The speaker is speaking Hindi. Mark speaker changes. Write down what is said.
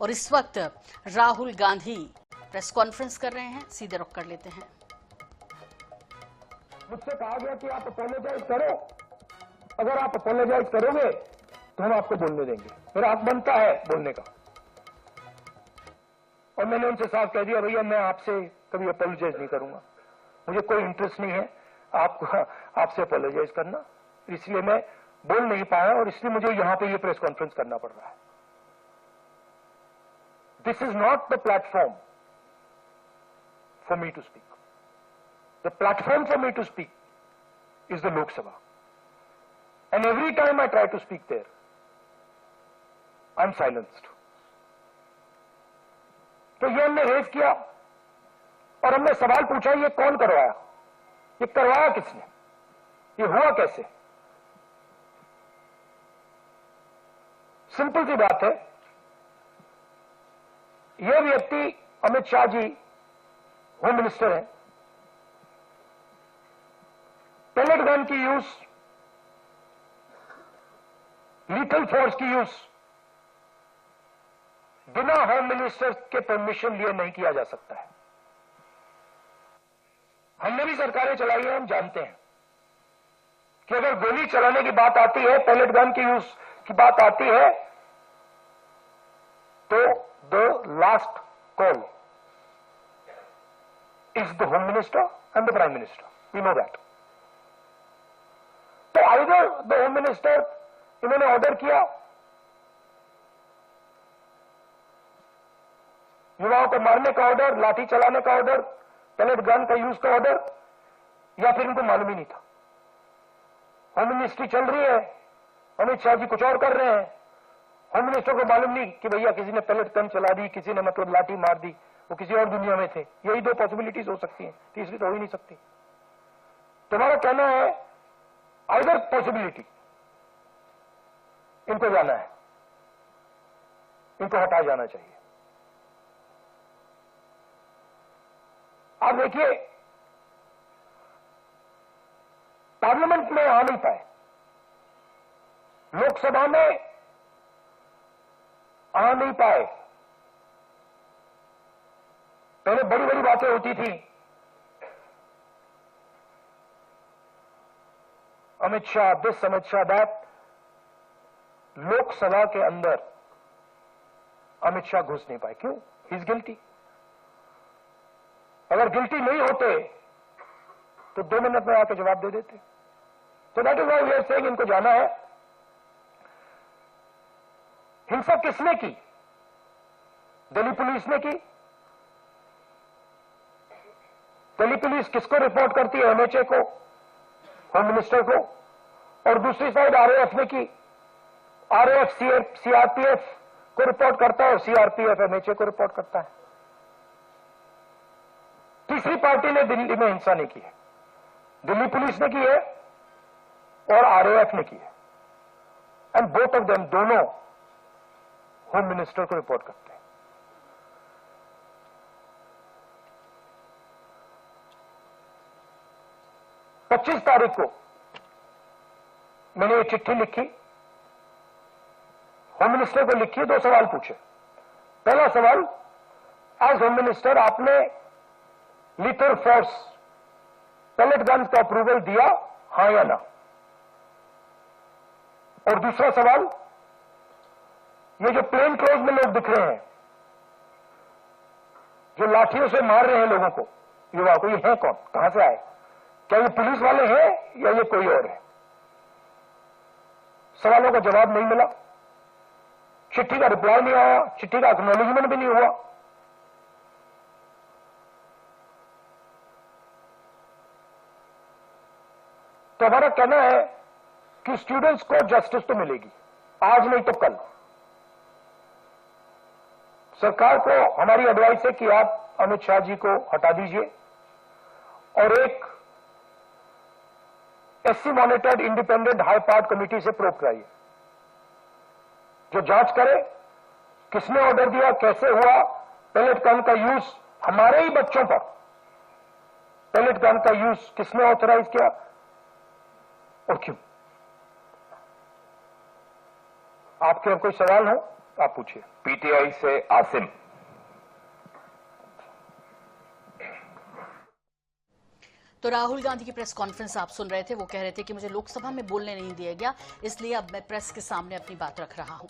Speaker 1: और इस वक्त राहुल गांधी प्रेस कॉन्फ्रेंस कर रहे हैं, सीधे रुख कर लेते हैं।
Speaker 2: मुझसे कहा गया कि आप अपोलोजाइज करो, अगर आप अपोलोजाइज करोगे तो हम आपको बोलने देंगे। मेरा हक बनता है बोलने का, और मैंने उनसे साफ कह दिया, भैया मैं आपसे कभी अपोलोजाइज नहीं करूंगा, मुझे कोई इंटरेस्ट नहीं है आपसे अपोलोजाइज करना, इसलिए मैं बोल नहीं पाया और इसलिए मुझे यहां पे ये प्रेस कॉन्फ्रेंस करना पड़ रहा है। This is not the platform for me to speak. The platform for me to speak is the Lok Sabha, and every time I try to speak there, I'm silenced. तो ये हमने रेज किया और हमने सवाल पूछा, ये कौन करवाया, ये करवाया किसने, ये हुआ कैसे? सिंपल सी बात है, यह व्यक्ति अमित शाह जी होम मिनिस्टर हैं, पेलेट गन की यूज, लीथल फोर्स की यूज बिना होम मिनिस्टर के परमिशन लिए नहीं किया जा सकता है। हमने भी सरकारें चलाई है, हम जानते हैं कि अगर गोली चलाने की बात आती है, पेलेट गन की यूज की बात आती है, तो the last call is the home minister and the prime minister, we know that. तो आइदर द होम मिनिस्टर, इन्होंने ऑर्डर किया युवाओं को मारने का ऑर्डर, लाठी चलाने का ऑर्डर, पेलेट गन का यूज का ऑर्डर, या फिर इनको मालूम ही नहीं था। होम मिनिस्ट्री चल रही है, अमित शाह जी कुछ और कर रहे हैं, होम मिनिस्टर को मालूम नहीं कि भैया किसी ने पेलेट गन चला दी, किसी ने मतलब लाठी मार दी, वो किसी और दुनिया में थे। यही दो पॉसिबिलिटीज हो सकती हैं, तीसरी तो हो ही नहीं सकती। तुम्हारा कहना है आइदर पॉसिबिलिटी, इनको जाना है, इनको हटाया जाना चाहिए। आप देखिए, पार्लियामेंट में आ नहीं पाए, लोकसभा में आ नहीं पाए। पहले बड़ी बड़ी बातें होती थी, अमित शाह दिस, अमित शाह दैट। लोकसभा के अंदर अमित शाह घुस नहीं पाए, क्यों? He is guilty. अगर गिल्टी नहीं होते तो 2 मिनट में आके जवाब दे देते। तो that is why we are saying इनको जाना है। हिंसा किसने की? दिल्ली पुलिस ने की। दिल्ली पुलिस किसको रिपोर्ट करती है? एमएचए को, होम मिनिस्टर को। और दूसरी साइड आरएएफ ने की। आरएएफ सीआरपीएफ को रिपोर्ट करता है और सीआरपीएफ एमएचए को रिपोर्ट करता है। तीसरी पार्टी ने दिल्ली में हिंसा नहीं की है, दिल्ली पुलिस ने की है और आरएएफ ने की है। एंड बोथ ऑफ देम, दोनों होम मिनिस्टर को रिपोर्ट करते हैं। पच्चीस तारीख को मैंने ये चिट्ठी लिखी, होम मिनिस्टर को लिखी, 2 सवाल पूछे। पहला सवाल, एज होम मिनिस्टर आपने लीथल फोर्स पेलेट गन का अप्रूवल दिया, हां या ना? और दूसरा सवाल, ये जो प्लेन क्लोज में लोग दिख रहे हैं, जो लाठियों से मार रहे हैं लोगों को, युवा को, ये हैं कौन, कहां से आए? क्या ये पुलिस वाले हैं या ये कोई और है? सवालों का जवाब नहीं मिला, चिट्ठी का रिप्लाई नहीं आया, चिट्ठी का एक्नॉलेजमेंट भी नहीं हुआ। तो हमारा कहना है कि स्टूडेंट्स को जस्टिस तो मिलेगी, आज नहीं तो कल। सरकार को हमारी एडवाइस है कि आप अमित शाह जी को हटा दीजिए और एक SC monitored independent high part committee से प्रोब कराइए, जो जांच करे किसने ऑर्डर दिया, कैसे हुआ, पेलेट गन का यूज हमारे ही बच्चों पर, पेलेट गन का यूज किसने ऑथराइज किया और क्यों? आपके अब कोई सवाल हो आप पूछिए।
Speaker 3: पीटीआई से आसिम।
Speaker 1: तो राहुल गांधी की प्रेस कॉन्फ्रेंस आप सुन रहे थे। वो कह रहे थे कि मुझे लोकसभा में बोलने नहीं दिया गया, इसलिए अब मैं प्रेस के सामने अपनी बात रख रहा हूं।